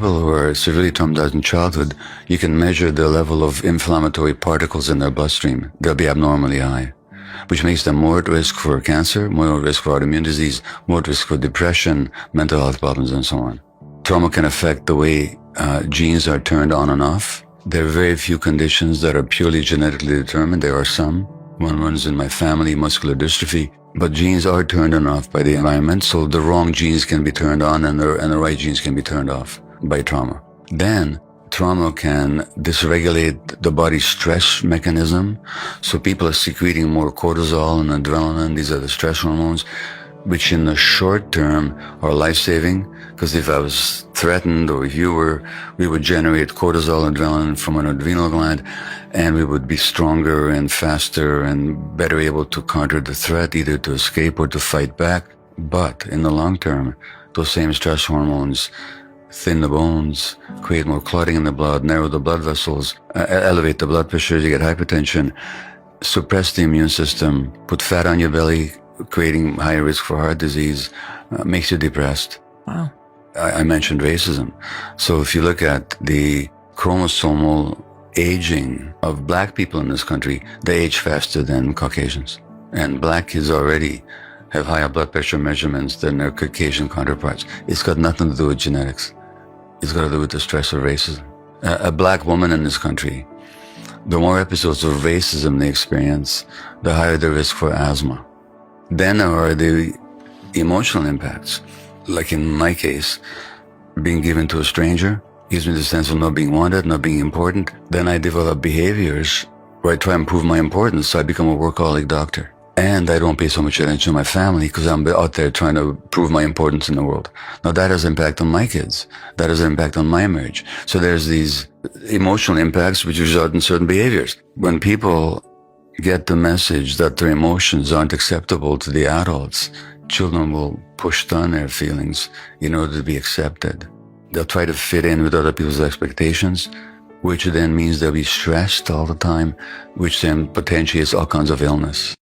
People who are severely traumatized in childhood, you can measure the level of inflammatory particles in their bloodstream. They'll be abnormally high, which makes them more at risk for cancer, more at risk for autoimmune disease, more at risk for depression, mental health problems, and so on. Trauma can affect the way genes are turned on and off. There are very few conditions that are purely genetically determined. There are some. One runs in my family, muscular dystrophy. But genes are turned on and off by the environment, so the wrong genes can be turned on and the right genes can be turned off by trauma. Then, trauma can dysregulate the body's stress mechanism. So people are secreting more cortisol and adrenaline. These are the stress hormones, which in the short term are life-saving, because if I was threatened or if you were, we would generate cortisol, adrenaline from an adrenal gland, and we would be stronger and faster and better able to counter the threat, either to escape or to fight back. But in the long term, those same stress hormones thin the bones, create more clotting in the blood, narrow the blood vessels, elevate the blood pressure, you get hypertension, suppress the immune system, put fat on your belly, creating higher risk for heart disease, makes you depressed. Wow. I mentioned racism. So if you look at the chromosomal aging of black people in this country, they age faster than Caucasians. And black kids already have higher blood pressure measurements than their Caucasian counterparts. It's got nothing to do with genetics. It's got to do with the stress of racism. A black woman in this country, the more episodes of racism they experience, the higher the risk for asthma. Then there are the emotional impacts. Like in my case, being given to a stranger gives me the sense of not being wanted, not being important. Then I develop behaviors where I try and prove my importance, so I become a workaholic doctor. And I don't pay so much attention to my family because I'm out there trying to prove my importance in the world. Now that has impact on my kids. That has an impact on my marriage. So there's these emotional impacts which result in certain behaviors. When people get the message that their emotions aren't acceptable to the adults, children will push down their feelings in order to be accepted. They'll try to fit in with other people's expectations, which then means they'll be stressed all the time, which then potentiates all kinds of illness.